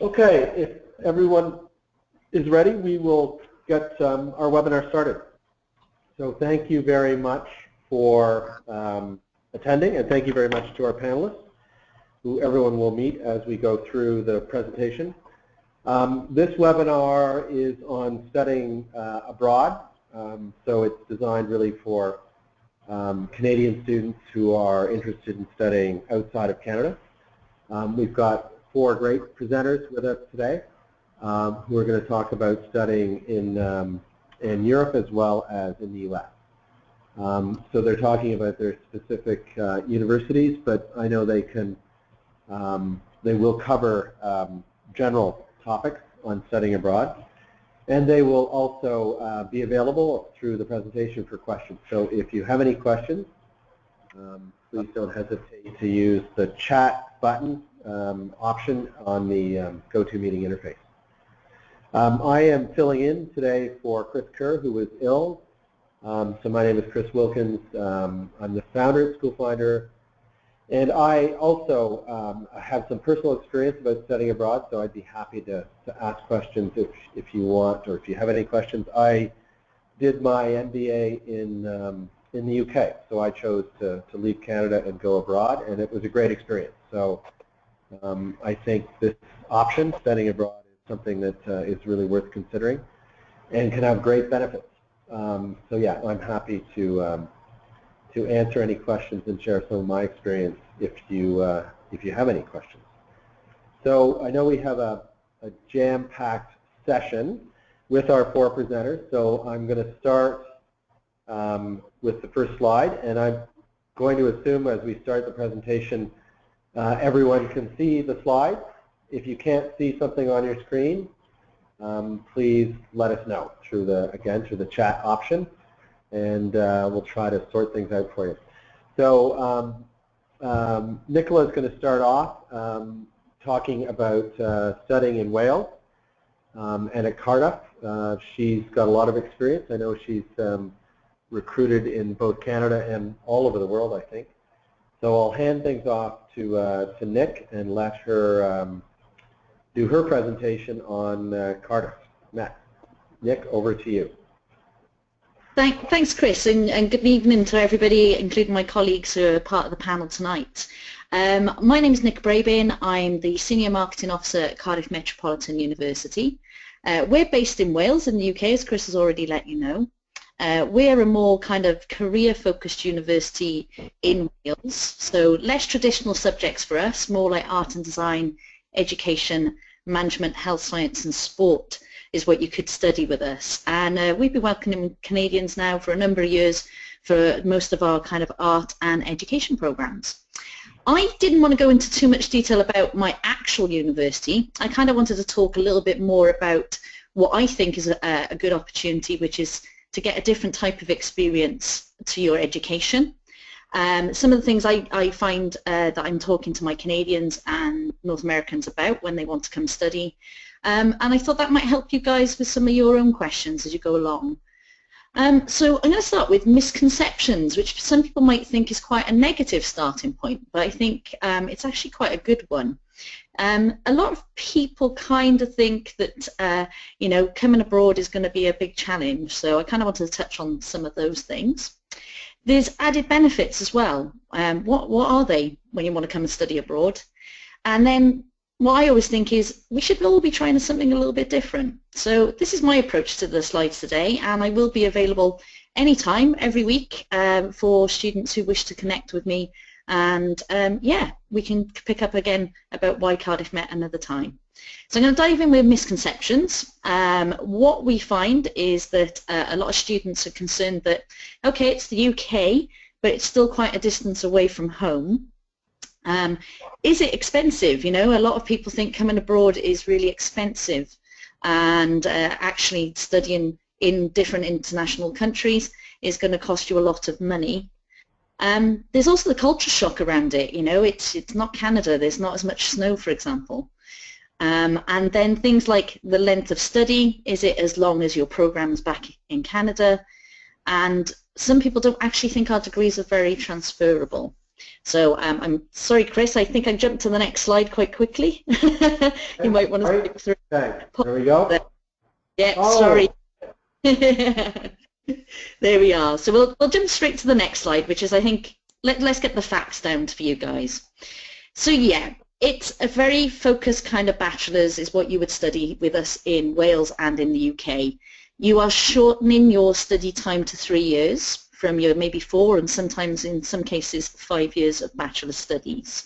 Okay, if everyone is ready, we will get our webinar started. So thank you very much for attending, and thank you very much to our panelists, who everyone will meet as we go through the presentation. This webinar is on studying abroad, so it's designed really for Canadian students who are interested in studying outside of Canada. We've got 4 great presenters with us today who are going to talk about studying in Europe as well as in the U.S. So they're talking about their specific universities, but I know they will cover general topics on studying abroad, and they will also be available through the presentation for questions. So if you have any questions, please don't hesitate to use the chat button option on the GoToMeeting interface. I am filling in today for Chris Kerr, who is ill. So my name is Chris Wilkins. I'm the founder at SchoolFinder, and I also have some personal experience about studying abroad, so I'd be happy to ask questions if you want, or if you have any questions. I did my MBA in the UK, so I chose to leave Canada and go abroad, and it was a great experience. So I think this option, studying abroad, is something that is really worth considering and can have great benefits. So yeah, I'm happy to answer any questions and share some of my experience if you have any questions. So I know we have a jam-packed session with our 4 presenters, so I'm going to start with the first slide, and I'm going to assume as we start the presentation everyone can see the slides. If you can't see something on your screen, please let us know through the chat option, and we'll try to sort things out for you. So Nicola is going to start off talking about studying in Wales and at Cardiff. She's got a lot of experience. I know she's recruited in both Canada and all over the world, I think. So I'll hand things off to Nick and let her do her presentation on Cardiff. Nick, over to you. Thanks, Chris, and good evening to everybody, including my colleagues who are part of the panel tonight. My name is Nick Brabin. I'm the Senior Marketing Officer at Cardiff Metropolitan University. We're based in Wales in the UK, as Chris has already let you know. We're a more kind of career-focused university in Wales, so less traditional subjects for us, more like art and design, education, management, health science and sport is what you could study with us. And we've been welcoming Canadians now for a number of years for most of our kind of art and education programs. I didn't want to go into too much detail about my actual university. I kind of wanted to talk a little bit more about what I think is a good opportunity, which is to get a different type of experience to your education. Some of the things I find that I'm talking to my Canadians and North Americans about when they want to come study. And I thought that might help you guys with some of your own questions as you go along. So I'm going to start with misconceptions, which some people might think is quite a negative starting point, but I think it's actually quite a good one. A lot of people kind of think that, you know, coming abroad is going to be a big challenge, so I kind of wanted to touch on some of those things. There's added benefits as well. What are they when you want to come and study abroad? And then what I always think is we should all be trying something a little bit different. So this is my approach to the slides today, and I will be available anytime, every week, for students who wish to connect with me. And yeah, we can pick up again about why Cardiff Met another time. So I'm going to dive in with misconceptions. What we find is that a lot of students are concerned that, okay, it's the UK, but it's still quite a distance away from home. Is it expensive? You know, a lot of people think coming abroad is really expensive, and actually studying in different international countries is going to cost you a lot of money. There's also the culture shock around it. You know, it's not Canada. There's not as much snow, for example. And then things like the length of study. Is it as long as your program's back in Canada? And some people don't actually think our degrees are very transferable. So I'm sorry, Chris, I think I jumped to the next slide quite quickly. You might want to skip through. Okay, there we go. Yeah, oh. Sorry. There we are. So we'll jump straight to the next slide, which is, I think, let's get the facts down for you guys. So yeah, it's a very focused kind of bachelor's is what you would study with us in Wales and in the UK. You are shortening your study time to 3 years from your maybe 4 and sometimes in some cases 5 years of bachelor studies.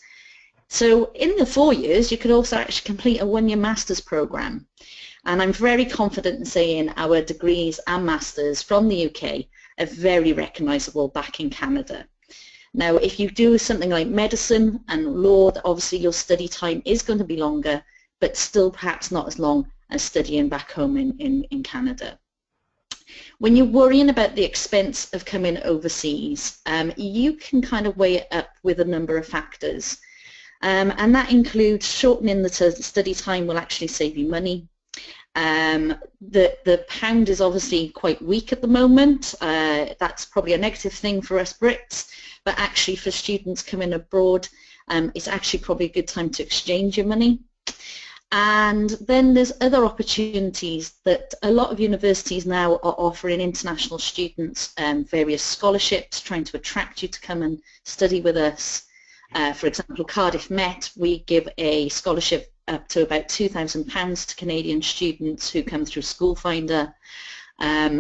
So in the 4 years, you could also actually complete a 1-year master's program. And I'm very confident in saying our degrees and masters from the UK are very recognisable back in Canada. Now, if you do something like medicine and law, obviously your study time is going to be longer, but still perhaps not as long as studying back home in Canada. When you're worrying about the expense of coming overseas, you can kind of weigh it up with a number of factors. And that includes shortening the study time will actually save you money. The pound is obviously quite weak at the moment. That's probably a negative thing for us Brits, but actually for students coming abroad, it's actually probably a good time to exchange your money. And then there's other opportunities that a lot of universities now are offering international students various scholarships, trying to attract you to come and study with us. For example, Cardiff Met, we give a scholarship up to about £2,000 to Canadian students who come through SchoolFinder.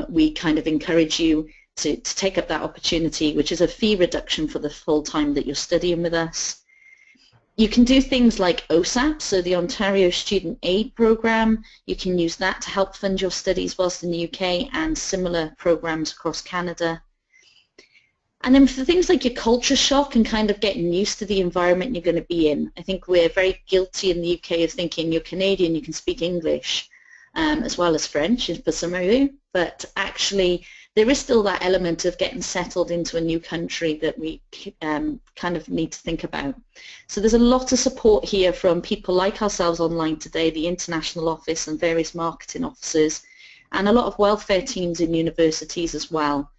We kind of encourage you to take up that opportunity, which is a fee reduction for the full time that you're studying with us. You can do things like OSAP, so the Ontario Student Aid Programme. You can use that to help fund your studies whilst in the UK and similar programs across Canada. And then for things like your culture shock and kind of getting used to the environment you're going to be in, I think we're very guilty in the UK of thinking you're Canadian, you can speak English as well as French for some of you, but actually there is still that element of getting settled into a new country that we kind of need to think about. So there's a lot of support here from people like ourselves online today, the International Office and various marketing officers, and a lot of welfare teams in universities as well.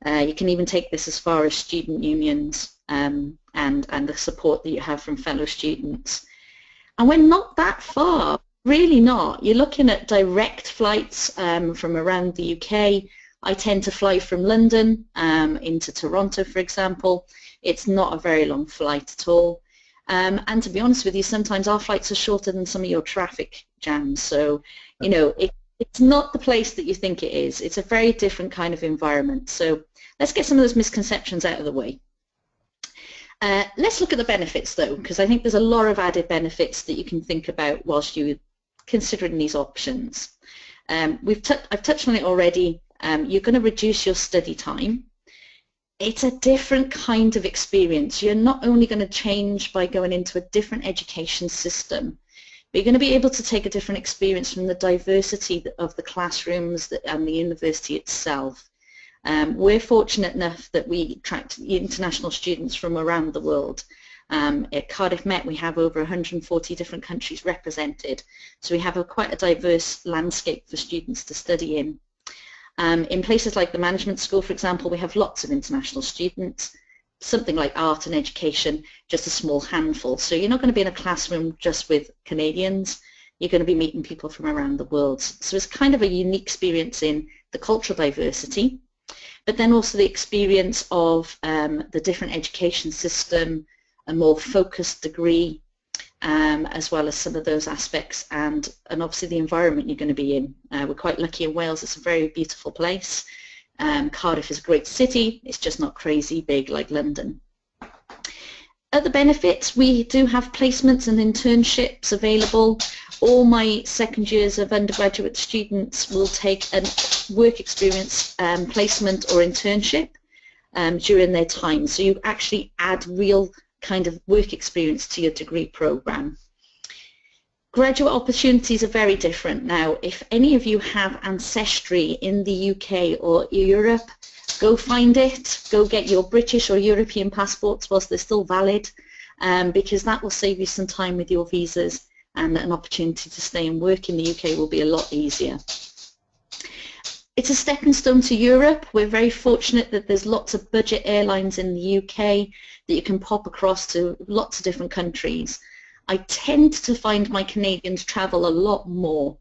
You can even take this as far as student unions and the support that you have from fellow students. And we're not that far, really not. You're looking at direct flights from around the UK. I tend to fly from London into Toronto, for example. It's not a very long flight at all. And to be honest with you, sometimes our flights are shorter than some of your traffic jams. So, you know, it's not the place that you think it is. It's a very different kind of environment. So let's get some of those misconceptions out of the way. Let's look at the benefits though, because I think there's a lot of added benefits that you can think about whilst you're considering these options. I've touched on it already. You're going to reduce your study time. It's a different kind of experience. You're not only going to change by going into a different education system, but you're going to be able to take a different experience from the diversity of the classrooms and the university itself. We're fortunate enough that we attract international students from around the world. At Cardiff Met we have over 140 different countries represented, so we have quite a diverse landscape for students to study in. In places like the management school, for example, we have lots of international students. Something like art and education, just a small handful. So you're not going to be in a classroom just with Canadians. You're going to be meeting people from around the world. So it's kind of a unique experience in the cultural diversity, but then also the experience of the different education system, a more focused degree, as well as some of those aspects, and obviously the environment you're going to be in. We're quite lucky in Wales. It's a very beautiful place. Cardiff is a great city. It's just not crazy big like London. Other benefits, we do have placements and internships available. All my second years of undergraduate students will take a work experience placement or internship during their time. So you actually add real kind of work experience to your degree program. Graduate opportunities are very different now. If any of you have ancestry in the UK or Europe, go find it. Go get your British or European passports whilst they're still valid, because that will save you some time with your visas, and an opportunity to stay and work in the UK will be a lot easier. It's a stepping stone to Europe. We're very fortunate that there's lots of budget airlines in the UK. that you can pop across to lots of different countries. I tend to find my Canadians travel a lot more.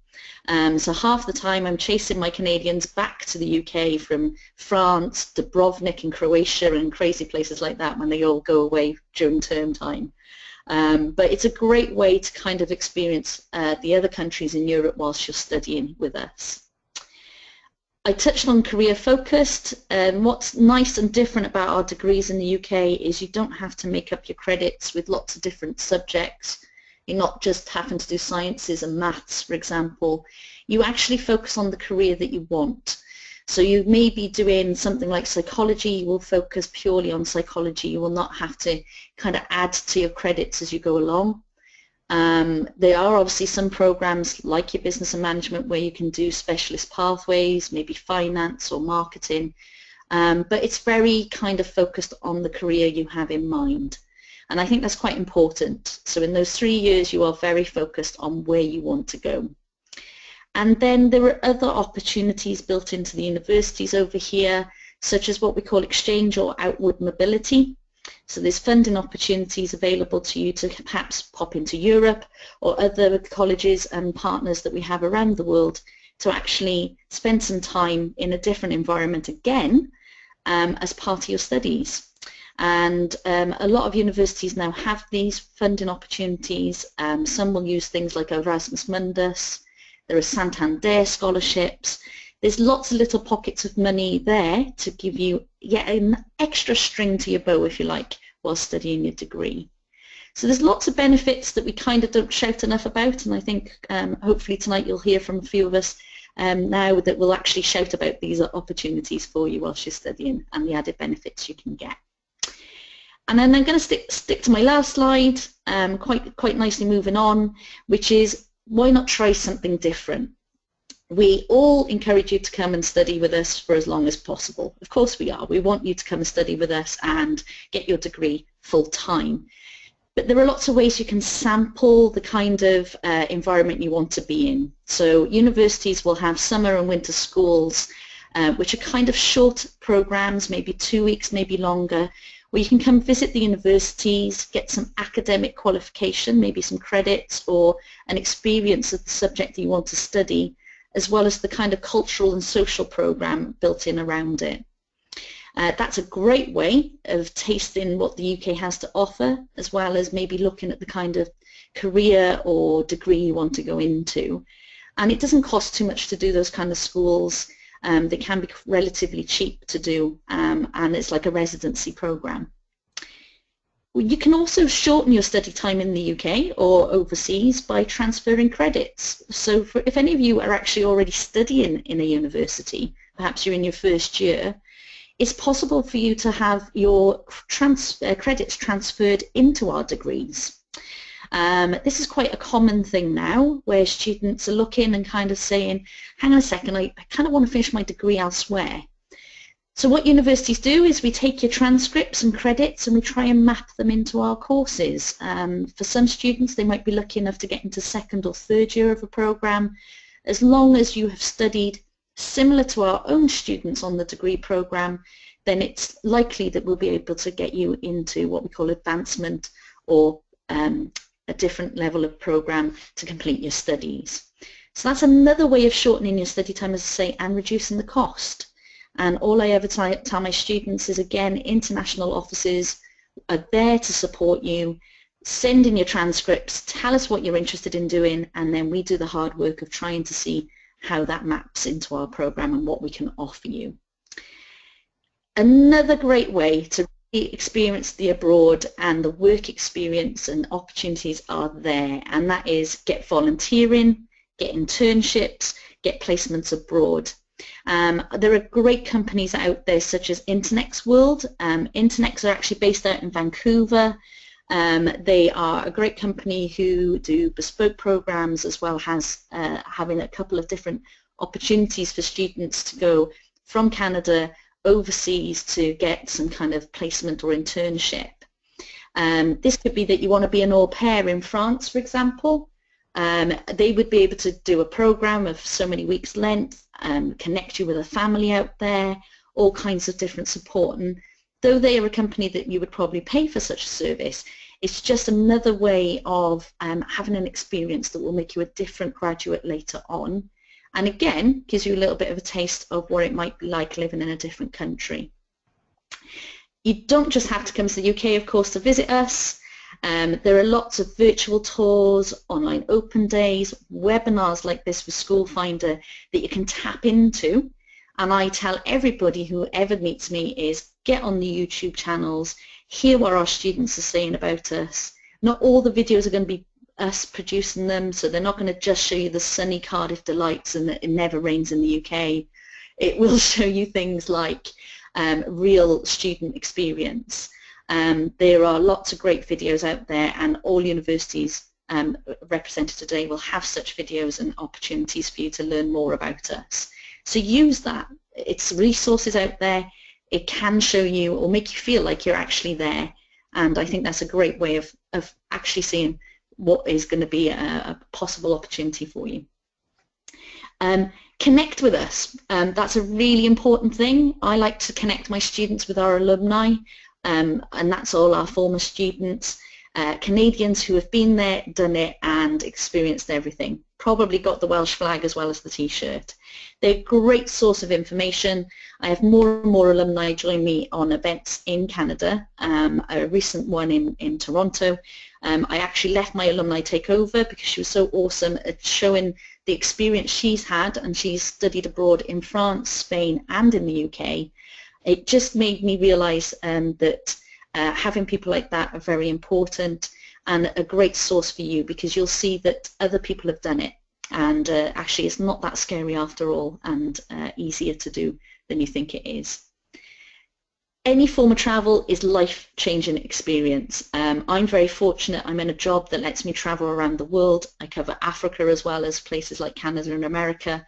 So half the time I'm chasing my Canadians back to the UK from France, Dubrovnik in Croatia and crazy places like that when they all go away during term time. But it's a great way to kind of experience the other countries in Europe whilst you're studying with us. I touched on career focused, and what's nice and different about our degrees in the UK is you don't have to make up your credits with lots of different subjects. You're not just having to do sciences and maths, for example. You actually focus on the career that you want. So you may be doing something like psychology, you will focus purely on psychology. You will not have to kind of add to your credits as you go along. There are obviously some programs like your business and management where you can do specialist pathways, maybe finance or marketing, but it's very kind of focused on the career you have in mind. And I think that's quite important. So in those 3 years you are very focused on where you want to go. And then there are other opportunities built into the universities over here, such as what we call exchange or outward mobility. So there's funding opportunities available to you to perhaps pop into Europe or other colleges and partners that we have around the world to actually spend some time in a different environment again as part of your studies. And a lot of universities now have these funding opportunities. Some will use things like Erasmus Mundus. There are Santander scholarships. There's lots of little pockets of money there to give you yet an extra string to your bow, if you like, while studying your degree. So there's lots of benefits that we kind of don't shout enough about, and I think hopefully tonight you'll hear from a few of us now that will actually shout about these opportunities for you whilst you're studying and the added benefits you can get. And then I'm going to stick to my last slide, quite nicely moving on, which is why not try something different? We all encourage you to come and study with us for as long as possible. Of course we are. We want you to come and study with us and get your degree full time. But there are lots of ways you can sample the kind of environment you want to be in. So universities will have summer and winter schools, which are kind of short programs, maybe 2 weeks, maybe longer, where you can come visit the universities, get some academic qualification, maybe some credits or an experience of the subject that you want to study, as well as the kind of cultural and social program built in around it. That's a great way of tasting what the UK has to offer, as well as maybe looking at the kind of career or degree you want to go into. And it doesn't cost too much to do those kind of schools. They can be relatively cheap to do, and it's like a residency program. You can also shorten your study time in the UK or overseas by transferring credits. So if any of you are actually already studying in a university, perhaps you're in your first year, it's possible for you to have your credits transferred into our degrees. This is quite a common thing now, where students are looking and kind of saying, hang on a second, I kind of want to finish my degree elsewhere. So what universities do is we take your transcripts and credits and we try and map them into our courses. For some students, they might be lucky enough to get into second or third year of a program. As long as you have studied similar to our own students on the degree program, then it's likely that we'll be able to get you into what we call advancement or a different level of program to complete your studies. So that's another way of shortening your study time, as I say, and reducing the cost. And all I ever tell my students is, again, international offices are there to support you. Send in your transcripts, tell us what you're interested in doing, and then we do the hard work of trying to see how that maps into our program and what we can offer you. Another great way to experience the abroad and the work experience and opportunities are there, and that is get volunteering, get internships, get placements abroad. There are great companies out there such as Internex World. Internex are actually based out in Vancouver. They are a great company who do bespoke programs, as well as having a couple of different opportunities for students to go from Canada overseas to get some kind of placement or internship. This could be that you want to be an au pair in France, for example. They would be able to do a program of so many weeks length, connect you with a family out there, all kinds of different support. And though they are a company that you would probably pay for such a service, it's just another way of having an experience that will make you a different graduate later on. And again, gives you a little bit of a taste of what it might be like living in a different country. You don't just have to come to the UK, of course, to visit us. There are lots of virtual tours, online open days, webinars like this with SchoolFinder that you can tap into. And I tell everybody who ever meets me is get on the YouTube channels, hear what our students are saying about us. Not all the videos are going to be us producing them, so they're not going to just show you the sunny Cardiff delights and that it never rains in the UK. It will show you things like real student experience. There are lots of great videos out there, and all universities represented today will have such videos and opportunities for you to learn more about us. So use that. It's resources out there. It can show you or make you feel like you're actually there, and I think that's a great way of actually seeing what is going to be a possible opportunity for you. Connect with us. That's a really important thing. I like to connect my students with our alumni, and that's all our former students, Canadians who have been there, done it, and experienced everything. Probably got the Welsh flag as well as the T-shirt. They're a great source of information. I have more and more alumni join me on events in Canada, a recent one in Toronto. I actually let my alumni take over because she was so awesome at showing the experience she's had, and she's studied abroad in France, Spain, and in the UK. It just made me realise that having people like that are very important and a great source for you, because you'll see that other people have done it, and actually it's not that scary after all, and easier to do than you think it is. Any form of travel is life-changing experience. I'm very fortunate. I'm in a job that lets me travel around the world. I cover Africa as well as places like Canada and America,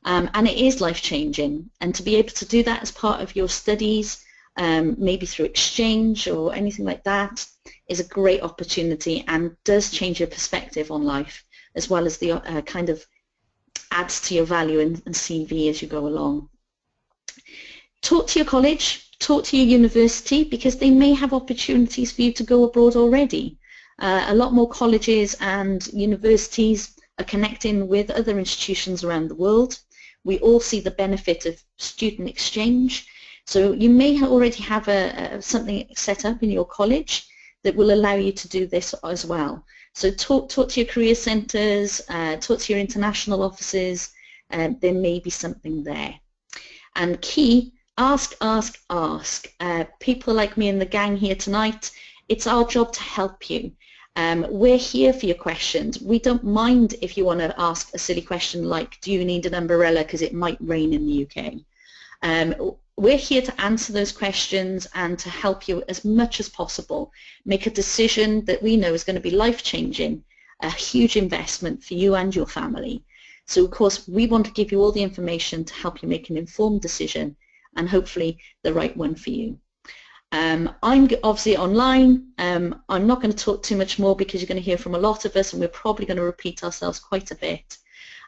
and it is life-changing. And to be able to do that as part of your studies, maybe through exchange or anything like that, is a great opportunity and does change your perspective on life, as well as the kind of adds to your value and CV as you go along. Talk to your college. Talk to your university, because they may have opportunities for you to go abroad already. A lot more colleges and universities are connecting with other institutions around the world. We all see the benefit of student exchange. So you may already have something set up in your college that will allow you to do this as well. So talk to your career centres, talk to your international offices. There may be something there. And key, ask, ask, ask. People like me and the gang here tonight, it's our job to help you. We're here for your questions. We don't mind if you want to ask a silly question like, do you need an umbrella because it might rain in the UK? We're here to answer those questions and to help you as much as possible. Make a decision that we know is going to be life-changing, a huge investment for you and your family. So of course we want to give you all the information to help you make an informed decision, and hopefully the right one for you. I'm obviously online. I'm not going to talk too much more because you're going to hear from a lot of us, and we're probably going to repeat ourselves quite a bit.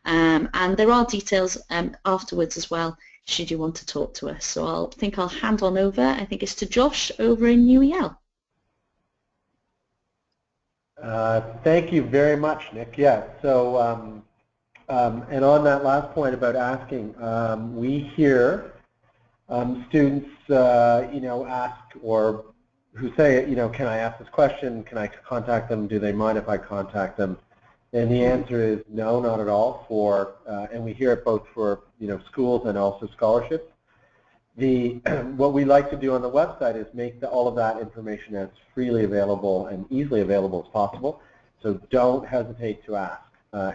And there are details afterwards as well, should you want to talk to us. So I think I'll hand on over, I think it's to Josh over in UEL. Thank you very much, Nick. Yeah, so, and on that last point about asking, we hear students, ask, or who say, can I ask this question? Can I contact them? Do they mind if I contact them? And the answer is no, not at all. And we hear it both for schools and also scholarships. What we like to do on the website is make all of that information as freely available and easily available as possible. So don't hesitate to ask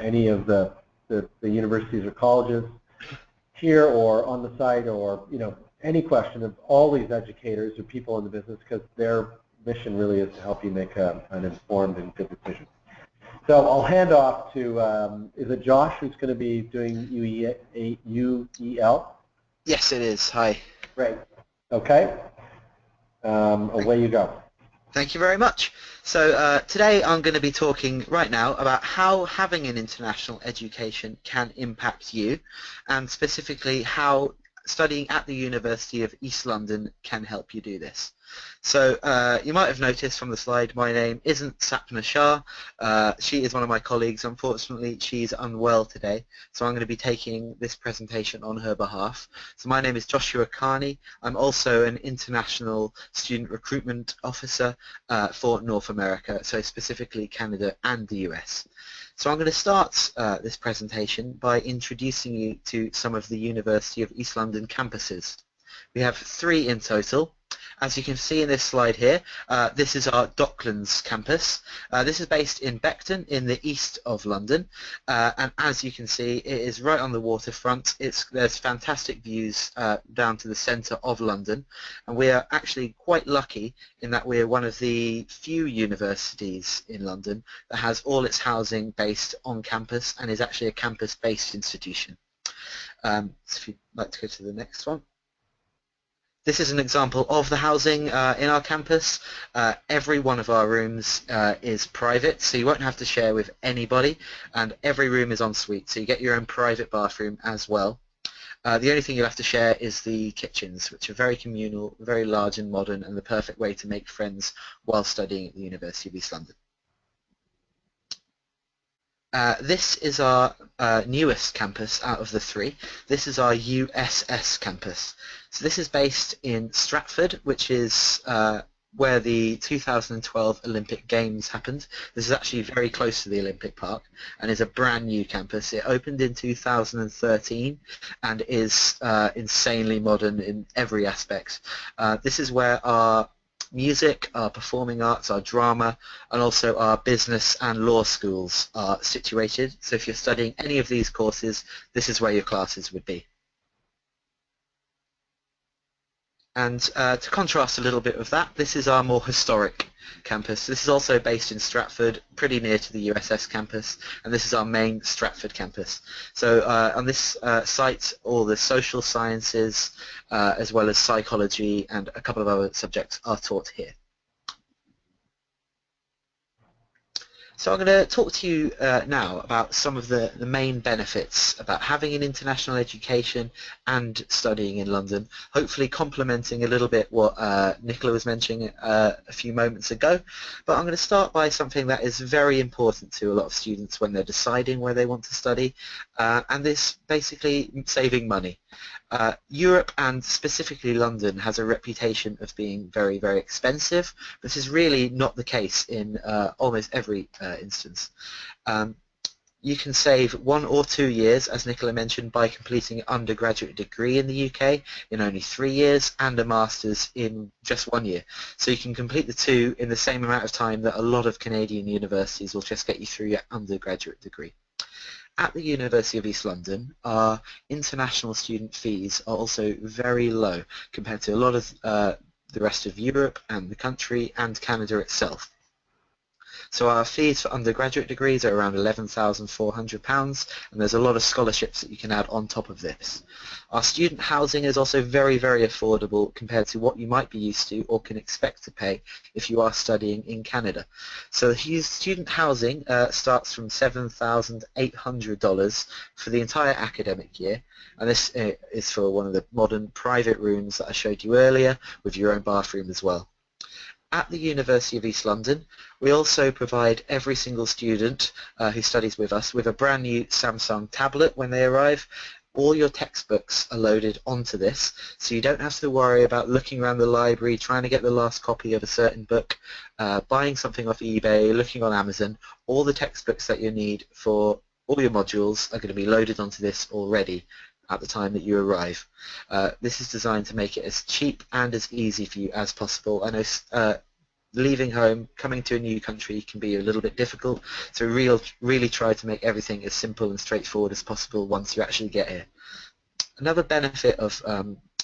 any of the universities or colleges here or on the site, or any question of all these educators or people in the business, because their mission really is to help you make an informed and good decision. So I'll hand off to, is it Josh who's going to be doing UEL? Yes, it is. Hi. Great. Okay. Away you go. Thank you very much. So today I'm going to be talking right now about how having an international education can impact you, and specifically how studying at the University of East London can help you do this. So you might have noticed from the slide my name isn't Sapna Shah. She is one of my colleagues. Unfortunately, she's unwell today, so I'm going to be taking this presentation on her behalf. So my name is Joshua Carney. I'm also an international student recruitment officer for North America, so specifically Canada and the US. So I'm going to start this presentation by introducing you to some of the University of East London campuses. We have 3 in total. As you can see in this slide here, this is our Docklands campus. This is based in Beckton in the east of London, and as you can see, it is right on the waterfront. There's fantastic views down to the centre of London, and we are actually quite lucky in that we're one of the few universities in London that has all its housing based on campus and is actually a campus-based institution. So if you'd like to go to the next one. This is an example of the housing in our campus. Every one of our rooms is private, so you won't have to share with anybody, and every room is en suite, so you get your own private bathroom as well. The only thing you'll have to share is the kitchens, which are very communal, very large and modern, and the perfect way to make friends while studying at the University of East London. This is our newest campus out of the 3. This is our USS campus. So this is based in Stratford, which is where the 2012 Olympic Games happened. This is actually very close to the Olympic Park and is a brand new campus. It opened in 2013 and is insanely modern in every aspect. This is where our music, our performing arts, our drama, and also our business and law schools are situated. So if you're studying any of these courses, this is where your classes would be. And to contrast a little bit with that, this is our more historic campus. This is also based in Stratford, pretty near to the USS campus, and this is our main Stratford campus. So on this site, all the social sciences, as well as psychology and a couple of other subjects are taught here. So I'm going to talk to you now about some of the main benefits about having an international education and studying in London, hopefully complementing a little bit what Nicola was mentioning a few moments ago. But I'm going to start by something that is very important to a lot of students when they're deciding where they want to study, and this basically saving money. Europe and specifically London has a reputation of being very, very expensive. This is really not the case in almost every instance. You can save 1 or 2 years, as Nicola mentioned, by completing an undergraduate degree in the UK in only 3 years and a master's in just 1 year. So you can complete the 2 in the same amount of time that a lot of Canadian universities will just get you through your undergraduate degree. At the University of East London, our international student fees are also very low compared to a lot of the rest of Europe and the country and Canada itself. So our fees for undergraduate degrees are around £11,400, and there's a lot of scholarships that you can add on top of this. Our student housing is also very, very affordable compared to what you might be used to or can expect to pay if you are studying in Canada. So the student housing starts from $7,800 for the entire academic year, and this is for one of the modern private rooms that I showed you earlier with your own bathroom as well. At the University of East London, we also provide every single student who studies with us with a brand new Samsung tablet when they arrive. All your textbooks are loaded onto this, so you don't have to worry about looking around the library, trying to get the last copy of a certain book, buying something off eBay, looking on Amazon. All the textbooks that you need for all your modules are going to be loaded onto this already at the time that you arrive. This is designed to make it as cheap and as easy for you as possible. I know leaving home, coming to a new country can be a little bit difficult, so really try to make everything as simple and straightforward as possible once you actually get here. Another benefit of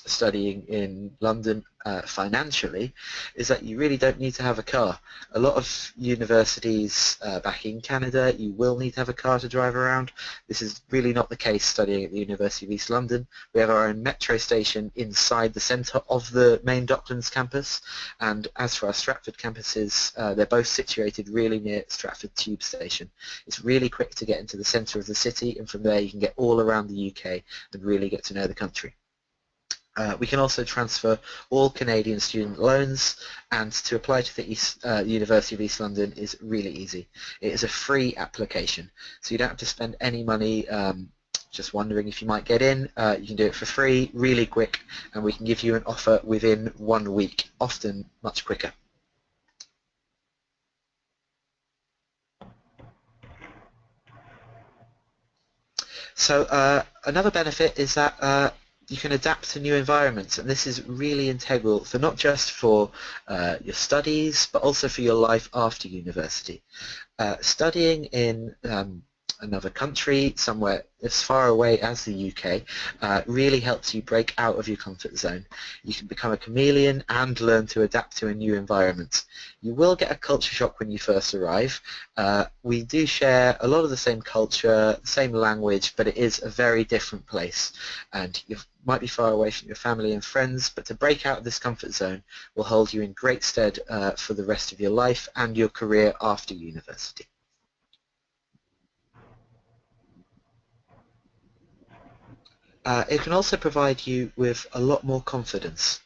studying in London financially is that you really don't need to have a car. A lot of universities back in Canada, you will need to have a car to drive around. This is really not the case studying at the University of East London. We have our own metro station inside the centre of the main Docklands campus, and as for our Stratford campuses, they're both situated really near Stratford Tube Station. It's really quick to get into the centre of the city, and from there you can get all around the UK and really get to know the country. We can also transfer all Canadian student loans, and to apply to the University of East London is really easy. It is a free application, so you don't have to spend any money just wondering if you might get in. You can do it for free, really quick, and we can give you an offer within 1 week, often much quicker. So another benefit is that you can adapt to new environments, and this is really integral for not just for your studies, but also for your life after university. Studying in another country, somewhere as far away as the UK, really helps you break out of your comfort zone. You can become a chameleon and learn to adapt to a new environment. You will get a culture shock when you first arrive. We do share a lot of the same culture, same language, but it is a very different place, and you might be far away from your family and friends, but to break out of this comfort zone will hold you in great stead for the rest of your life and your career after university. It can also provide you with a lot more confidence.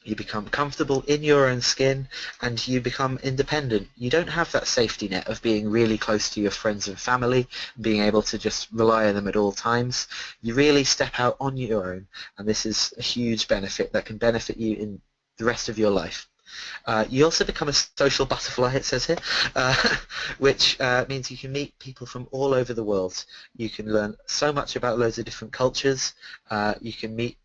You become comfortable in your own skin and you become independent. You don't have that safety net of being really close to your friends and family, being able to just rely on them at all times. You really step out on your own, and this is a huge benefit that can benefit you in the rest of your life. You also become a social butterfly, it says here, which means you can meet people from all over the world. You can learn so much about loads of different cultures. You can meet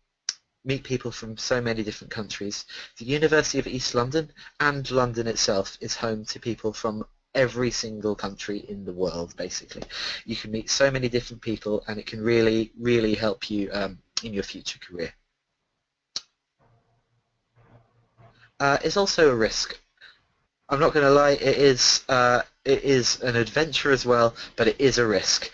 people from so many different countries. The University of East London and London itself is home to people from every single country in the world, basically. You can meet so many different people, and it can really, really help you in your future career. It's also a risk. I'm not going to lie, it is an adventure as well, but it is a risk.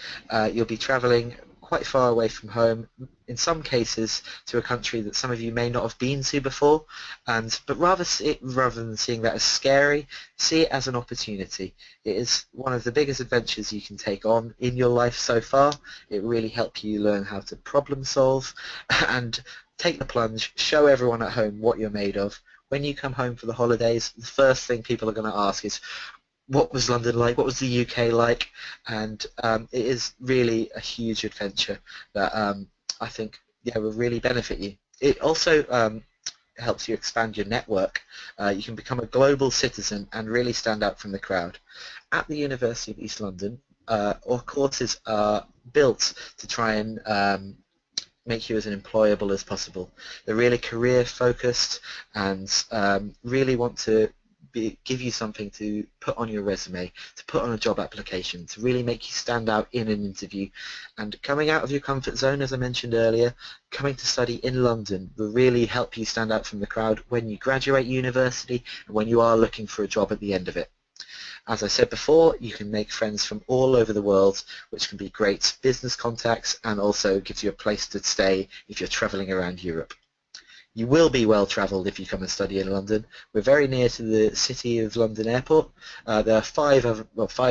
You'll be travelling quite far away from home, in some cases to a country that some of you may not have been to before, but rather than seeing that as scary, see it as an opportunity. It is one of the biggest adventures you can take on in your life so far. It really helps you learn how to problem solve and take the plunge, show everyone at home what you're made of. When you come home for the holidays, the first thing people are going to ask is, what was London like? What was the UK like? And it is really a huge adventure that I think will really benefit you. It also helps you expand your network. You can become a global citizen and really stand out from the crowd. At the University of East London, our courses are built to try and make you as employable as possible. They're really career focused and really want to give you something to put on your resume, to put on a job application, to really make you stand out in an interview. And coming out of your comfort zone, as I mentioned earlier, coming to study in London will really help you stand out from the crowd when you graduate university and when you are looking for a job at the end of it. As I said before, you can make friends from all over the world, which can be great business contacts and also gives you a place to stay if you're travelling around Europe. You will be well travelled if you come and study in London. We're very near to the City of London Airport. There are five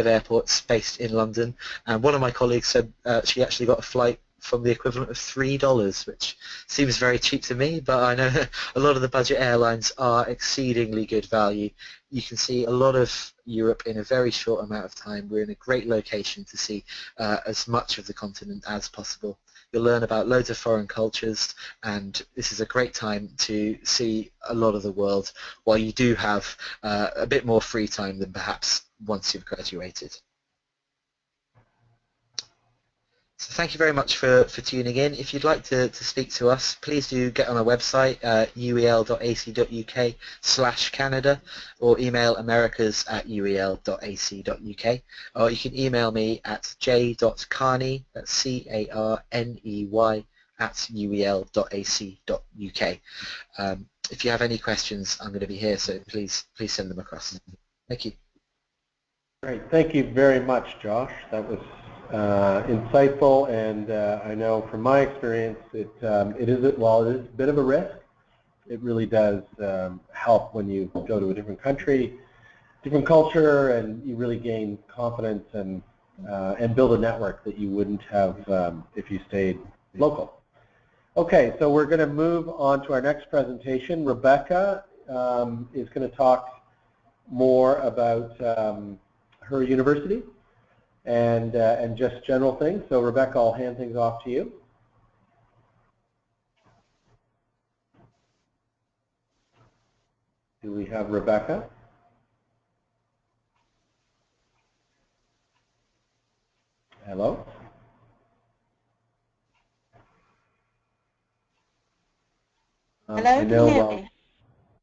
airports based in London, and one of my colleagues said she actually got a flight from the equivalent of $3, which seems very cheap to me, but I know a lot of the budget airlines are exceedingly good value. You can see a lot of Europe in a very short amount of time. We're in a great location to see as much of the continent as possible. You'll learn about loads of foreign cultures, and this is a great time to see a lot of the world while you do have a bit more free time than perhaps once you've graduated. So thank you very much for tuning in. If you'd like to speak to us, please do get on our website, uel.ac.uk/Canada, or email americas@uel.ac.uk, or you can email me at j.carney, that's C-A-R-N-E-Y, @uel.ac.uk. If you have any questions, I'm going to be here, so please send them across. Thank you. Great. Thank you very much, Josh. That was insightful, and I know from my experience, while it is a bit of a risk, it really does help when you go to a different country, different culture, and you really gain confidence and build a network that you wouldn't have if you stayed local. Okay, so we're going to move on to our next presentation. Rebecca is going to talk more about her university and just general things. So Rebecca, I'll hand things off to you. Do we have Rebecca? Hello? Hello, can you hear me?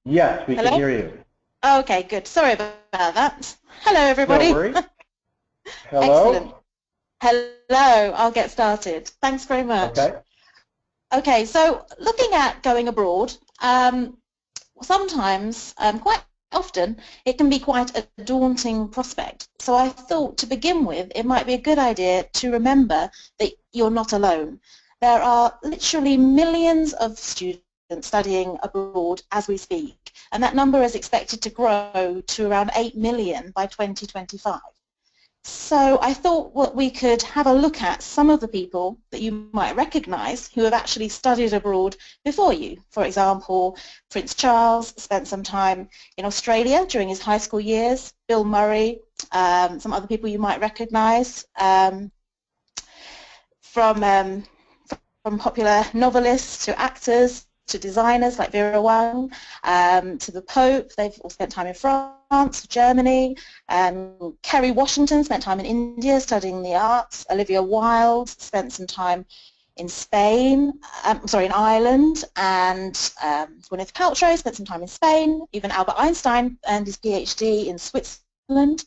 Yes, we Hello? can hear you. Okay, good. Sorry about that. Hello, everybody. No worries. Hello? Excellent. Hello, I'll get started. Thanks very much. Okay. Okay, so looking at going abroad, sometimes, quite often, it can be quite a daunting prospect. So I thought to begin with, it might be a good idea to remember that you're not alone. There are literally millions of students studying abroad as we speak, and that number is expected to grow to around 8 million by 2025. So I thought what we could have a look at some of the people that you might recognise who have actually studied abroad before you. For example, Prince Charles spent some time in Australia during his high school years, Bill Murray, some other people you might recognise, from popular novelists to actors, to designers like Vera Wang, to the Pope. They've all spent time in France, Germany. Kerry Washington spent time in India studying the arts. Olivia Wilde spent some time in Spain, in Ireland, and Gwyneth Paltrow spent some time in Spain. Even Albert Einstein earned his PhD in Switzerland.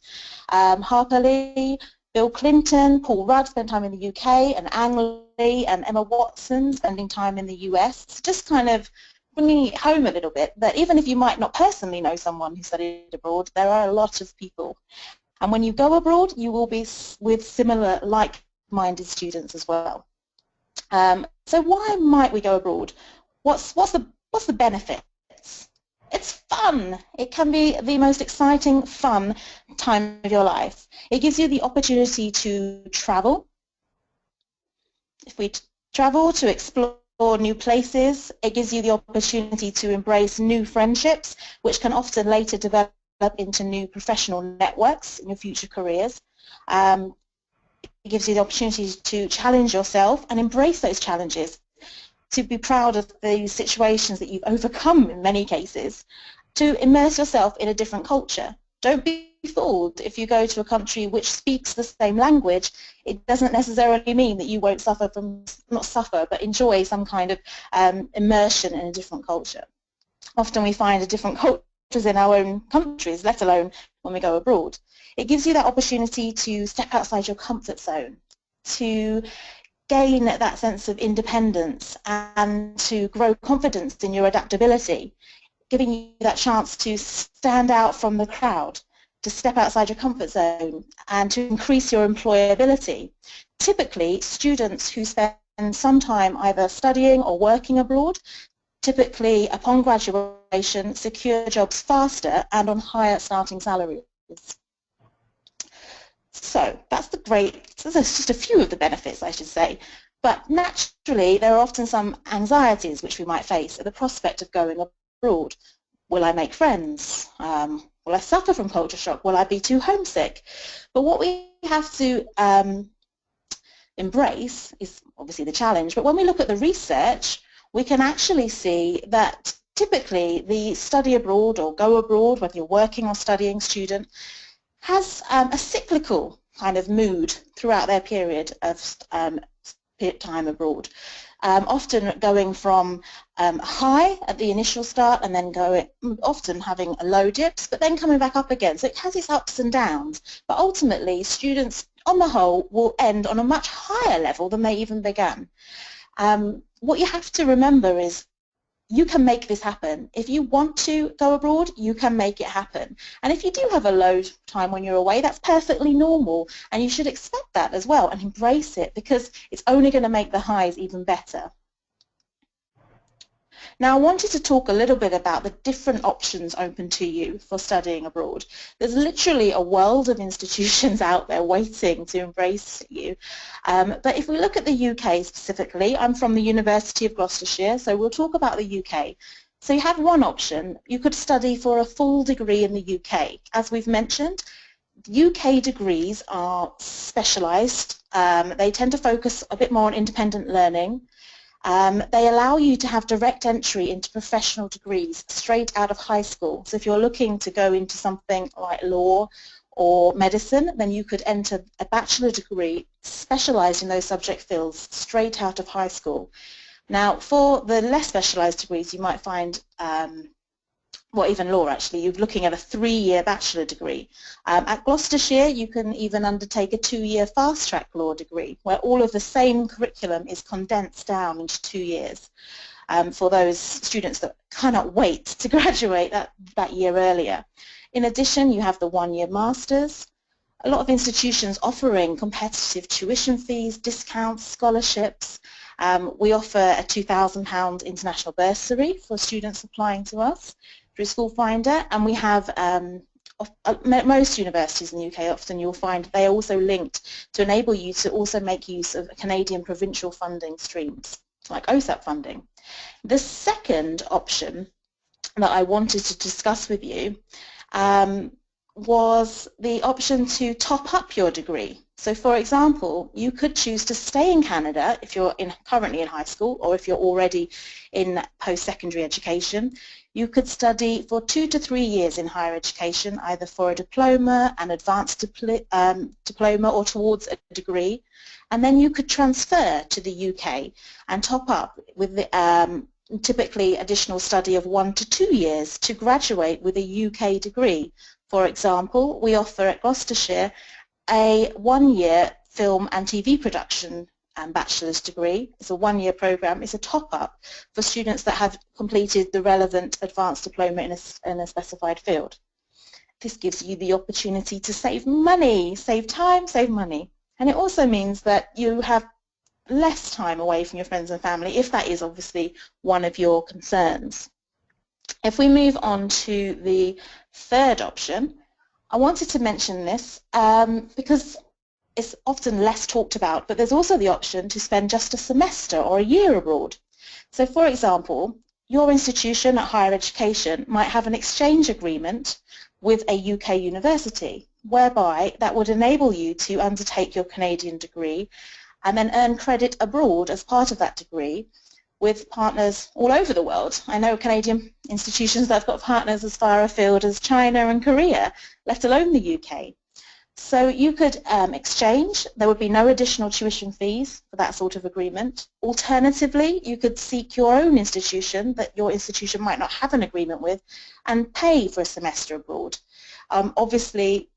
Harper Lee, Bill Clinton, Paul Rudd spent time in the UK, and Ang Lee and Emma Watson spending time in the US. It's just kind of bringing it home a little bit that even if you might not personally know someone who studied abroad, there are a lot of people. And when you go abroad, you will be with similar like-minded students as well. So why might we go abroad? What's the benefits? It's fun. It can be the most exciting, fun time of your life. It gives you the opportunity to travel. If we travel to explore new places, it gives you the opportunity to embrace new friendships, which can often later develop into new professional networks in your future careers. It gives you the opportunity to challenge yourself and embrace those challenges, to be proud of the situations that you've overcome in many cases, to immerse yourself in a different culture. Don't be fooled. If you go to a country which speaks the same language, it doesn't necessarily mean that you won't suffer from, not suffer, but enjoy some kind of immersion in a different culture. Often we find different cultures in our own countries, let alone when we go abroad. It gives you that opportunity to step outside your comfort zone, to gain that sense of independence and to grow confidence in your adaptability, giving you that chance to stand out from the crowd, to step outside your comfort zone and to increase your employability. Typically, students who spend some time either studying or working abroad, typically upon graduation, secure jobs faster and on higher starting salaries. So that's just a few of the benefits, I should say. But naturally, there are often some anxieties which we might face at the prospect of going abroad. Will I make friends? Will I suffer from culture shock? Will I be too homesick? But what we have to embrace is obviously the challenge. But when we look at the research, we can actually see that typically the study abroad or go abroad, whether you're working or studying student, has a cyclical kind of mood throughout their period of time abroad. Often going from high at the initial start and then often having a low dips, but then coming back up again. So it has its ups and downs, but ultimately students on the whole will end on a much higher level than they even began. What you have to remember is you can make this happen. If you want to go abroad, you can make it happen. And if you do have a low time when you're away, that's perfectly normal, and you should expect that as well and embrace it, because it's only going to make the highs even better. Now I wanted to talk a little bit about the different options open to you for studying abroad. There's literally a world of institutions out there waiting to embrace you. But if we look at the UK specifically, I'm from the University of Gloucestershire, so we'll talk about the UK. So you have one option. You could study for a full degree in the UK. As we've mentioned, UK degrees are specialised. They tend to focus a bit more on independent learning. They allow you to have direct entry into professional degrees straight out of high school. So if you're looking to go into something like law or medicine, then you could enter a bachelor degree specialised in those subject fields straight out of high school. Now, for the less specialised degrees, you might find, well, even law actually, you're looking at a 3-year bachelor degree. At Gloucestershire, you can even undertake a 2-year fast-track law degree, where all of the same curriculum is condensed down into 2 years for those students that cannot wait to graduate that year earlier. In addition, you have the 1-year masters. A lot of institutions offering competitive tuition fees, discounts, scholarships. We offer a £2,000 international bursary for students applying to us through SchoolFinder, and we have most universities in the UK, often you'll find they are also linked to enable you to also make use of Canadian provincial funding streams, like OSAP funding. The second option that I wanted to discuss with you was the option to top up your degree. So for example, you could choose to stay in Canada if you're currently in high school, or if you're already in post-secondary education. You could study for 2 to 3 years in higher education, either for a diploma, an advanced diploma, or towards a degree, and then you could transfer to the UK and top up with the typically additional study of 1 to 2 years to graduate with a UK degree. For example, we offer at Gloucestershire a 1-year film and TV production bachelor's degree. It's a 1-year program. It's a top-up for students that have completed the relevant advanced diploma in a specified field. This gives you the opportunity to save money, save time, save money. And it also means that you have less time away from your friends and family, if that is obviously one of your concerns. If we move on to the third option, I wanted to mention this because it's often less talked about, but there's also the option to spend just a semester or a year abroad. So for example, your institution at higher education might have an exchange agreement with a UK university, whereby that would enable you to undertake your Canadian degree and then earn credit abroad as part of that degree with partners all over the world. I know Canadian institutions that have got partners as far afield as China and Korea, let alone the UK. So you could exchange. There would be no additional tuition fees for that sort of agreement. Alternatively, you could seek your own institution that your institution might not have an agreement with and pay for a semester abroad. Obviously,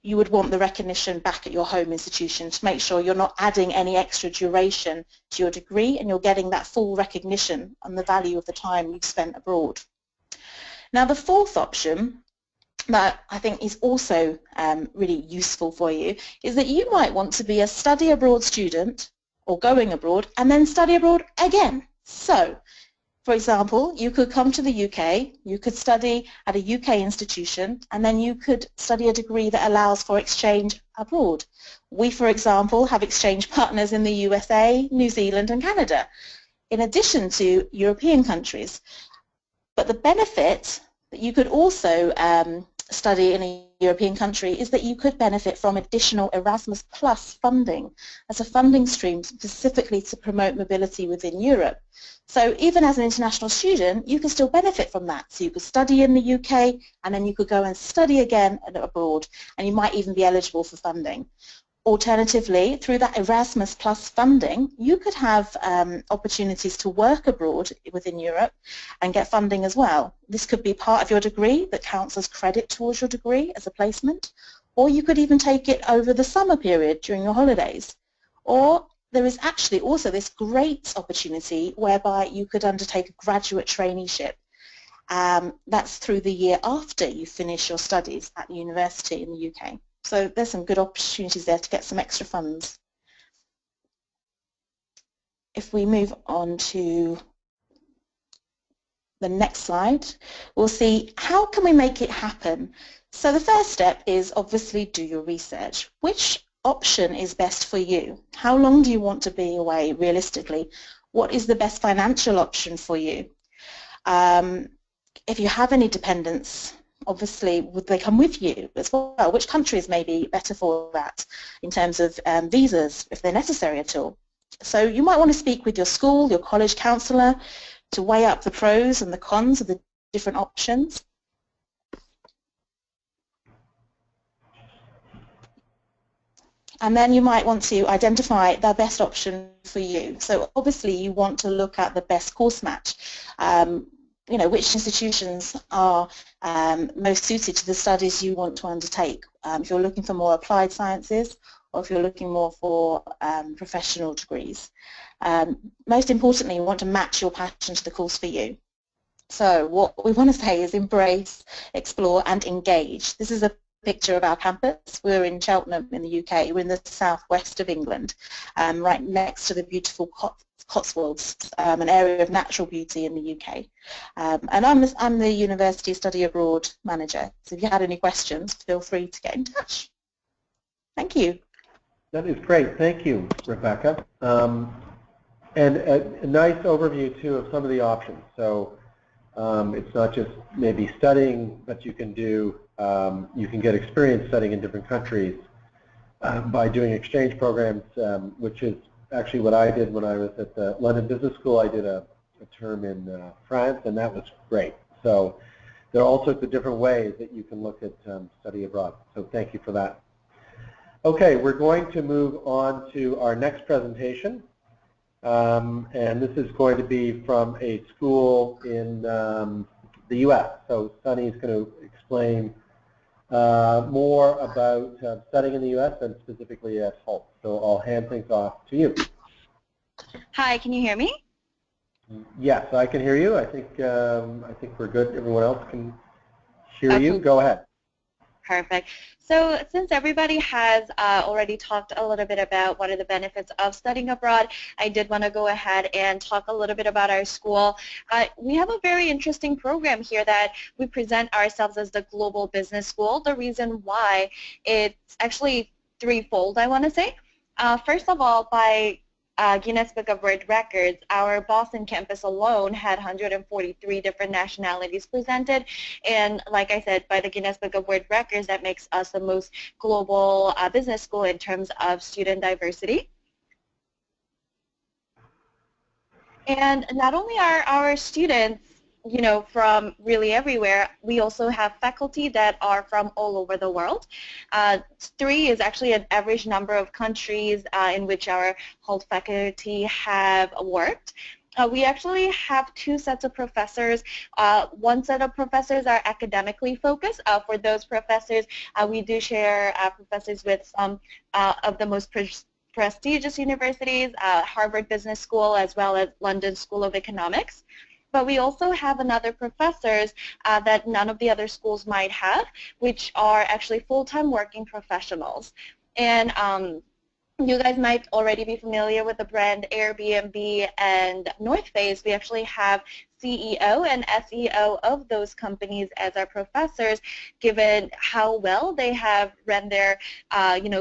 you would want the recognition back at your home institution to make sure you're not adding any extra duration to your degree and you're getting that full recognition on the value of the time you've spent abroad. Now the fourth option that I think is also really useful for you is that you might want to be a study abroad student or going abroad and then study abroad again. So, for example, you could come to the UK, you could study at a UK institution, and then you could study a degree that allows for exchange abroad. We, for example, have exchange partners in the USA, New Zealand and Canada, in addition to European countries. But the benefit that you could also study in a European country is that you could benefit from additional Erasmus Plus funding as a funding stream specifically to promote mobility within Europe. So even as an international student, you can still benefit from that. So you could study in the UK and then you could go and study again abroad, and you might even be eligible for funding. Alternatively, through that Erasmus Plus funding, you could have opportunities to work abroad within Europe and get funding as well. This could be part of your degree that counts as credit towards your degree as a placement, or you could even take it over the summer period during your holidays. Or there is actually also this great opportunity whereby you could undertake a graduate traineeship. That's through the year after you finish your studies at the university in the UK. So there's some good opportunities there to get some extra funds. If we move on to the next slide, we'll see how can we make it happen. So the first step is obviously do your research. Which option is best for you? How long do you want to be away realistically? What is the best financial option for you? If you have any dependents, obviously would they come with you as well? Which countries may be better for that in terms of visas, if they're necessary at all? So you might want to speak with your school, your college counsellor, to weigh up the pros and the cons of the different options. And then you might want to identify the best option for you. So obviously you want to look at the best course match. You know, which institutions are most suited to the studies you want to undertake. If you're looking for more applied sciences, or if you're looking more for professional degrees. Most importantly, you want to match your passion to the course for you. So what we want to say is embrace, explore and engage. This is a picture of our campus. We're in Cheltenham in the UK. We're in the southwest of England, right next to the beautiful Cotswolds, an area of natural beauty in the UK. And I'm the University Study Abroad Manager. So if you had any questions, feel free to get in touch. Thank you. That is great. Thank you, Rebecca. And a nice overview, too, of some of the options. So it's not just maybe studying, but you can do, you can get experience studying in different countries by doing exchange programs, which is actually what I did when I was at the London Business School. I did a term in France, and that was great. So there are all sorts of different ways that you can look at study abroad. So thank you for that. Okay, we're going to move on to our next presentation. And this is going to be from a school in the U.S. So Sunny is going to explain more about studying in the U.S. and specifically at Holt. So I'll hand things off to you. Hi, can you hear me? Yes, I can hear you. I think we're good. Everyone else can hear you. Go ahead. Perfect. So since everybody has already talked a little bit about what are the benefits of studying abroad, I did want to go ahead and talk a little bit about our school. We have a very interesting program here that we present ourselves as the Global Business School. The reason why, it's actually threefold, I want to say. First of all, by Guinness Book of World Records, our Boston campus alone had 143 different nationalities presented, and like I said, by the Guinness Book of World Records, that makes us the most global business school in terms of student diversity. And not only are our students, you know, from really everywhere, we also have faculty that are from all over the world. 3 is actually an average number of countries in which our Holt faculty have worked. We actually have 2 sets of professors. One set of professors are academically focused. For those professors, we do share professors with some of the most prestigious universities, Harvard Business School as well as London School of Economics. But we also have another professors that none of the other schools might have, which are actually full-time working professionals. And you guys might already be familiar with the brand Airbnb and North Face. We actually have CEO and SEO of those companies as our professors, given how well they have run their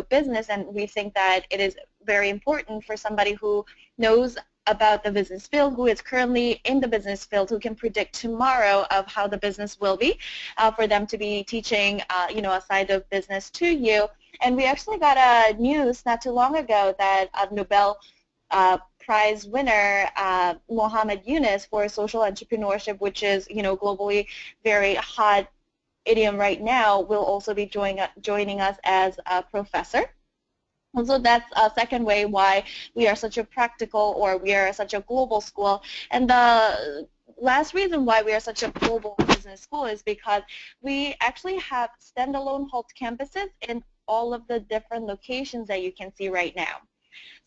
business, and we think that it is very important for somebody who knows about the business field, who is currently in the business field, who can predict tomorrow of how the business will be, for them to be teaching, a side of business to you. And we actually got a news not too long ago that a Nobel Prize winner, Mohammed Yunus, for social entrepreneurship, which is, globally very hot idiom right now, will also be joining us as a professor. And so that's a second way why we are such a practical, or we are such a global school. And the last reason why we are such a global business school is because we actually have standalone Holt campuses in all of the different locations that you can see right now.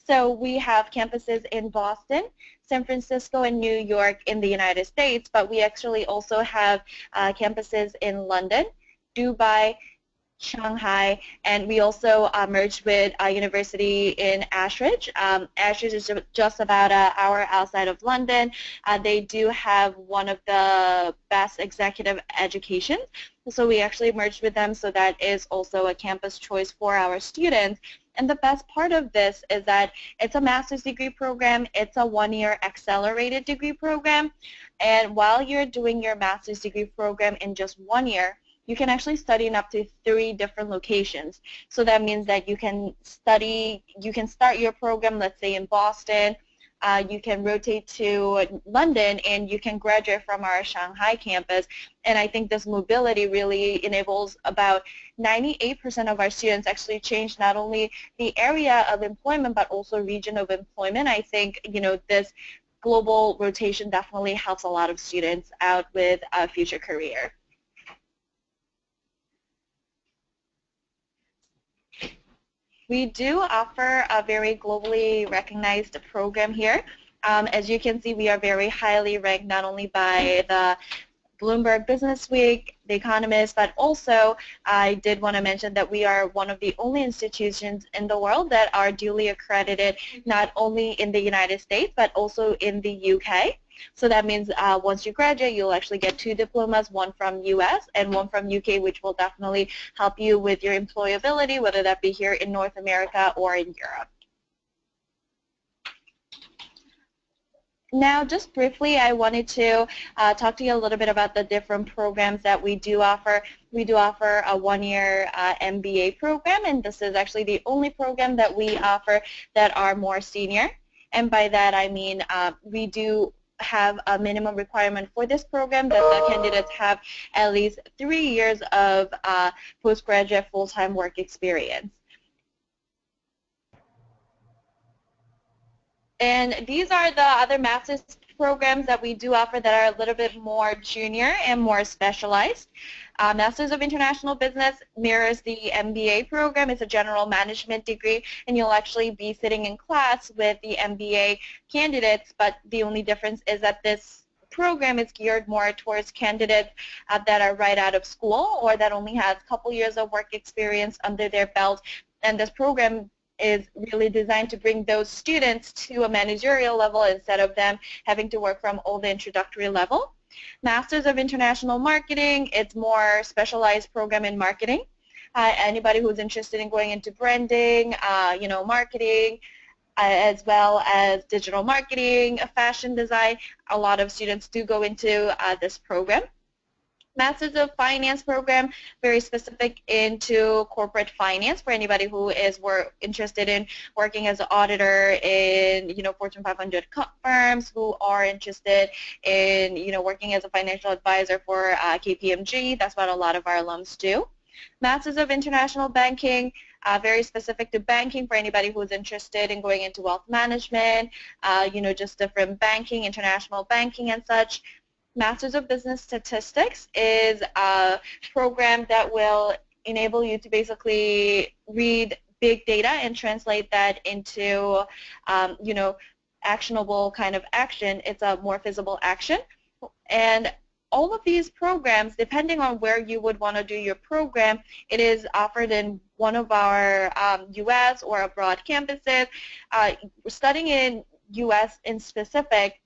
So we have campuses in Boston, San Francisco, and New York in the United States, but we actually also have campuses in London, Dubai, Shanghai, and we also merged with a university in Ashridge. Ashridge is just about an hour outside of London. They do have one of the best executive education, so we actually merged with them, so that is also a campus choice for our students. And the best part of this is that it's a master's degree program. It's a one-year accelerated degree program, and while you're doing your master's degree program in just 1 year, you can actually study in up to 3 different locations. So that means that you can start your program, let's say in Boston, you can rotate to London, and you can graduate from our Shanghai campus. And I think this mobility really enables about 98% of our students actually change not only the area of employment, but also region of employment. I think, this global rotation definitely helps a lot of students out with a future career. We do offer a very globally recognized program here. As you can see, we are very highly ranked not only by the Bloomberg Business Week, The Economist, but also I did want to mention that we are one of the only institutions in the world that are duly accredited not only in the United States but also in the UK. So that means once you graduate, you'll actually get 2 diplomas, one from US and one from UK, which will definitely help you with your employability, whether that be here in North America or in Europe. Now, just briefly, I wanted to talk to you a little bit about the different programs that we do offer. We do offer a 1-year MBA program, and this is actually the only program that we offer that are more senior. And by that, I mean we do have a minimum requirement for this program that the candidates have at least 3 years of postgraduate full-time work experience. And these are the other master's programs that we do offer that are a little bit more junior and more specialized. Masters of International Business mirrors the MBA program. It's a general management degree, and you'll actually be sitting in class with the MBA candidates, but the only difference is that this program is geared more towards candidates that are right out of school or that only has a couple years of work experience under their belt. And this program is really designed to bring those students to a managerial level instead of them having to work from all the introductory level. Masters of International Marketing, it's more specialized program in marketing. Anybody who's interested in going into branding, marketing, as well as digital marketing, fashion design, a lot of students do go into this program. Masters of Finance program, very specific into corporate finance for anybody who is interested in working as an auditor in Fortune 500 firms, who are interested in working as a financial advisor for KPMG. That's what a lot of our alums do. Masters of International Banking, very specific to banking for anybody who is interested in going into wealth management, just different banking, international banking and such. Masters of Business Statistics is a program that will enable you to basically read big data and translate that into, actionable kind of action. It's a more feasible action. And all of these programs, depending on where you would want to do your program, it is offered in one of our U.S. or abroad campuses. Studying in U.S. in specific,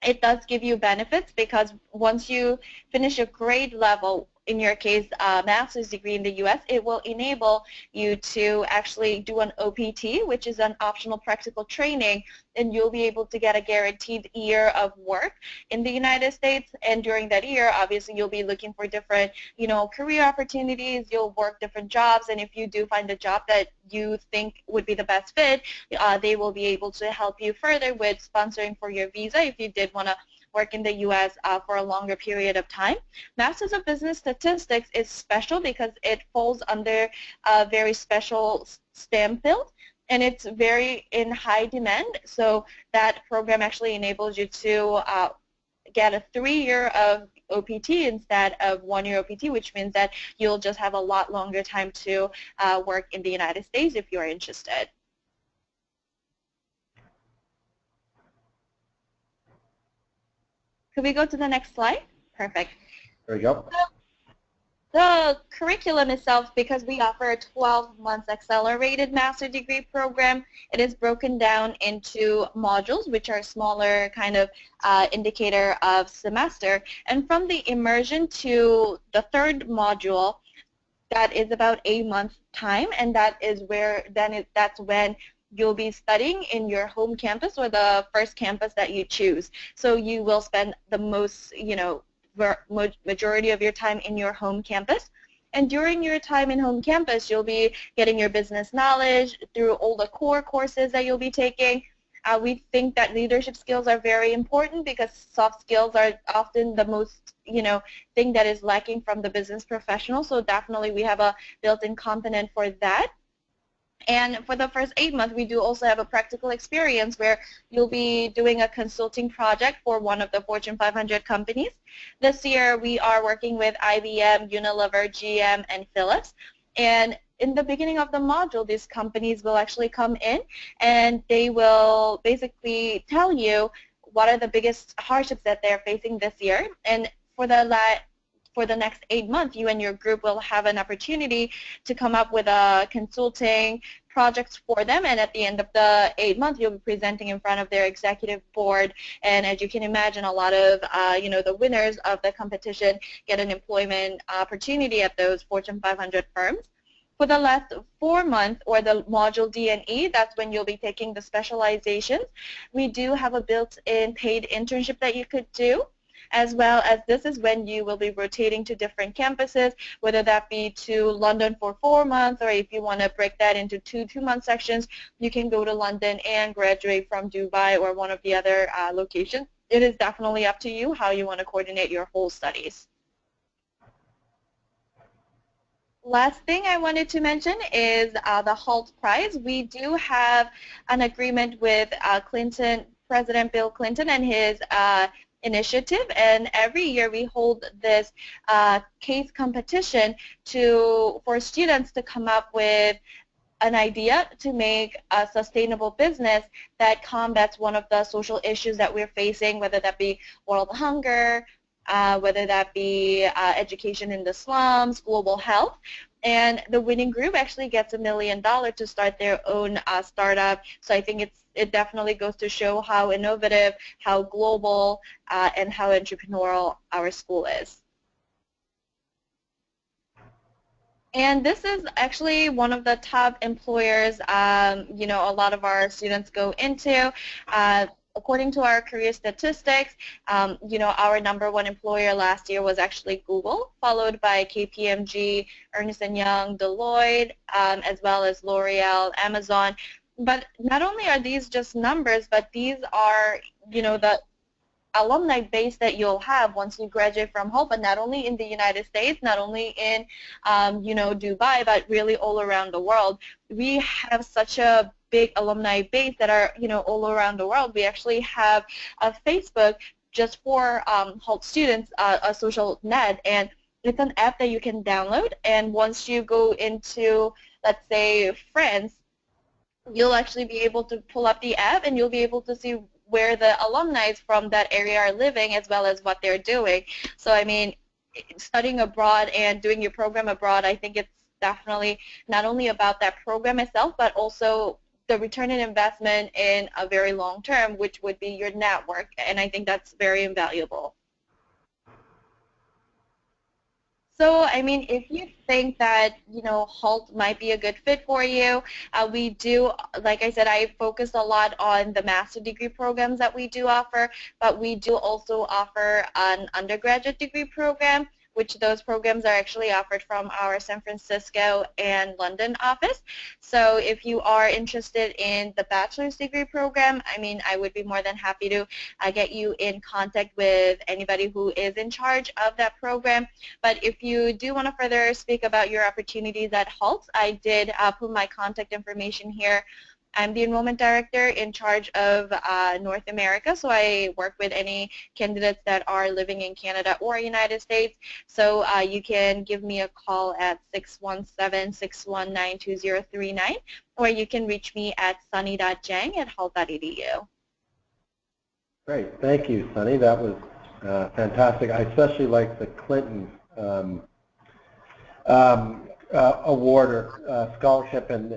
it does give you benefits because once you finish a grade level, in your case, a master's degree in the U.S., it will enable you to actually do an OPT, which is an optional practical training, and you'll be able to get a guaranteed year of work in the United States. And during that year, obviously, you'll be looking for different, career opportunities. You'll work different jobs, and if you do find a job that you think would be the best fit, they will be able to help you further with sponsoring for your visa if you did want to work in the U.S. For a longer period of time. Masters of Business Statistics is special because it falls under a very special STEM field, and it's very in high demand. So that program actually enables you to get a 3-year of OPT instead of 1-year OPT, which means that you'll just have a lot longer time to work in the United States if you're interested. Could we go to the next slide? Perfect. There we go. The curriculum itself, because we offer a 12-month accelerated master degree program, it is broken down into modules, which are smaller kind of indicator of semester. And from the immersion to the third module, that is about a month time, and that is where that's when you'll be studying in your home campus or the first campus that you choose. So you will spend the most, majority of your time in your home campus. And during your time in home campus, you'll be getting your business knowledge through all the core courses that you'll be taking. We think that leadership skills are very important because soft skills are often the most, thing that is lacking from the business professional. So definitely we have a built-in component for that. And for the first 8 months, we do also have a practical experience where you'll be doing a consulting project for one of the Fortune 500 companies. This year, we are working with IBM, Unilever, GM, and Philips. And in the beginning of the module, these companies will actually come in and they will basically tell you what are the biggest hardships that they're facing this year. And for the next 8 months, you and your group will have an opportunity to come up with a consulting projects for them, and at the end of the 8 months, you'll be presenting in front of their executive board. And as you can imagine, a lot of the winners of the competition get an employment opportunity at those Fortune 500 firms. For the last 4 months, or the module D and E, that's when you'll be taking the specializations. We do have a built-in paid internship that you could do, as well as this is when you will be rotating to different campuses, whether that be to London for 4 months, or if you want to break that into two-month sections, you can go to London and graduate from Dubai or one of the other locations. It is definitely up to you how you want to coordinate your whole studies. Last thing I wanted to mention is the HALT Prize. We do have an agreement with President Bill Clinton and his initiative, and every year we hold this case competition for students to come up with an idea to make a sustainable business that combats one of the social issues that we're facing, whether that be world hunger, whether that be education in the slums, global health. And the winning group actually gets $1 million to start their own startup. So I think it definitely goes to show how innovative, how global, and how entrepreneurial our school is. And this is actually one of the top employers, a lot of our students go into. According to our career statistics, our #1 employer last year was actually Google, followed by KPMG, Ernst & Young, Deloitte, as well as L'Oreal, Amazon. But not only are these just numbers, but these are, the alumni base that you'll have once you graduate from HALT, but not only in the United States, not only in, Dubai, but really all around the world. We have such a big alumni base that are, all around the world. We actually have a Facebook just for HALT students, a social net, and it's an app that you can download, and once you go into, let's say, friends, you'll actually be able to pull up the app and you'll be able to see where the alumni from that area are living as well as what they're doing. So I mean, studying abroad and doing your program abroad, I think it's definitely not only about that program itself, but also the return on investment in a very long term, which would be your network, and I think that's very invaluable. So, I mean, if you think that, HALT might be a good fit for you, we do, like I said, I focus a lot on the master degree programs that we do offer, but we do also offer an undergraduate degree program, which those programs are actually offered from our San Francisco and London office. So if you are interested in the bachelor's degree program, I mean, I would be more than happy to get you in contact with anybody who is in charge of that program. But if you do want to further speak about your opportunities at HALT, I did put my contact information here. I'm the enrollment director in charge of North America, so I work with any candidates that are living in Canada or United States. So you can give me a call at 617-619-2039, or you can reach me at sunny.jang@halt.edu. Great. Thank you, Sunny. That was fantastic. I especially like the Clinton award or scholarship, and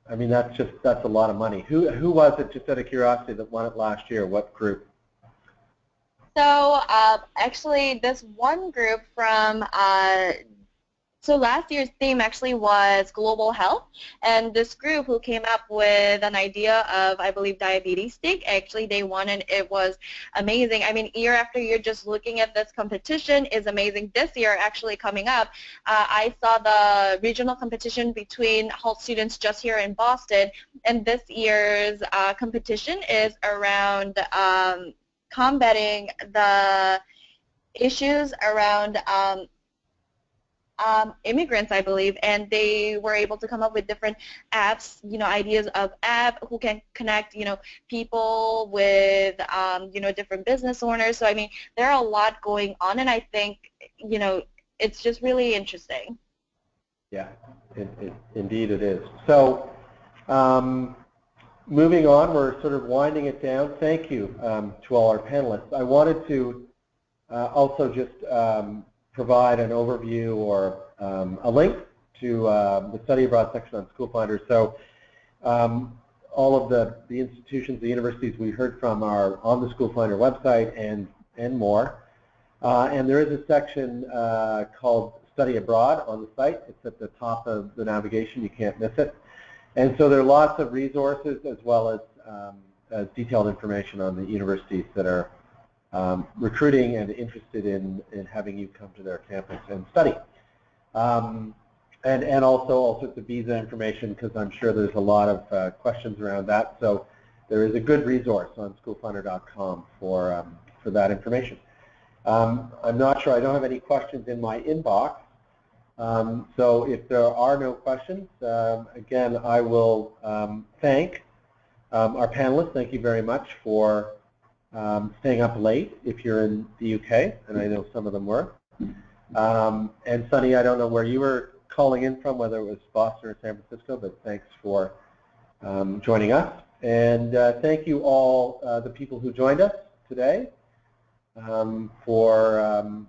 I mean that's a lot of money. Who was it, just out of curiosity, that won it last year? What group? So actually, this one group from so last year's theme actually was global health, and this group who came up with an idea of, I believe, diabetes stick, actually they won, and it was amazing. I mean, year after year, just looking at this competition is amazing. This year, actually coming up, I saw the regional competition between health students just here in Boston, and this year's competition is around combating the issues around immigrants, I believe, and they were able to come up with different apps, ideas of app who can connect, people with, different business owners. So, I mean, there are a lot going on, and I think, it's just really interesting. Yeah, indeed it is. So, moving on, we're sort of winding it down. Thank you to all our panelists. I wanted to also just provide an overview or a link to the study abroad section on SchoolFinder. So all of the institutions, the universities we heard from are on the SchoolFinder website and more. And there is a section called Study Abroad on the site. It's at the top of the navigation. You can't miss it. And so there are lots of resources as well as detailed information on the universities that are recruiting and interested in having you come to their campus and study. And also all sorts of visa information, because I'm sure there's a lot of questions around that. So there is a good resource on schoolfinder.com for that information. I'm not sure, I don't have any questions in my inbox. So if there are no questions, again, I will thank our panelists. Thank you very much for staying up late if you're in the UK, and I know some of them were. And Sunny, I don't know where you were calling in from, whether it was Boston or San Francisco, but thanks for joining us. And thank you all the people who joined us today for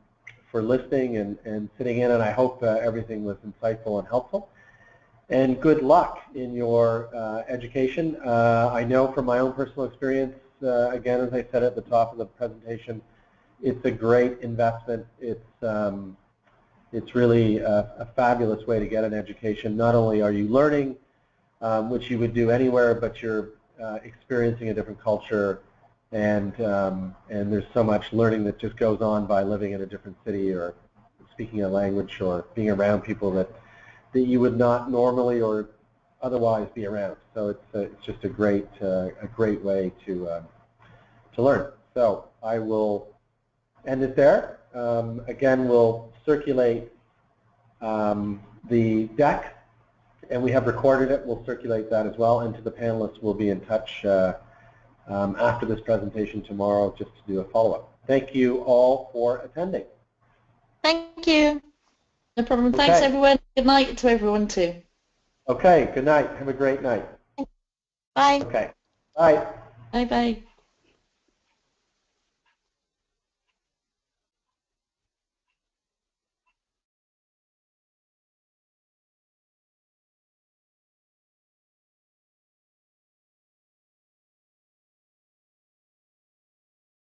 listening and sitting in, and I hope everything was insightful and helpful. And good luck in your education. I know from my own personal experience, again, as I said at the top of the presentation, it's a great investment. It's really a fabulous way to get an education. Not only are you learning, which you would do anywhere, but you're experiencing a different culture, and there's so much learning that just goes on by living in a different city or speaking a language or being around people that you would not normally or otherwise be around. So it's just a great way to learn. So I will end it there. Again, we'll circulate the deck, and we have recorded it. We'll circulate that as well, and to the panelists, we'll be in touch after this presentation tomorrow just to do a follow-up. Thank you all for attending. Thank you. No problem. Okay. Thanks, everyone. Good night to everyone, too. Okay, good night. Have a great night. Bye. Okay, bye. Bye-bye.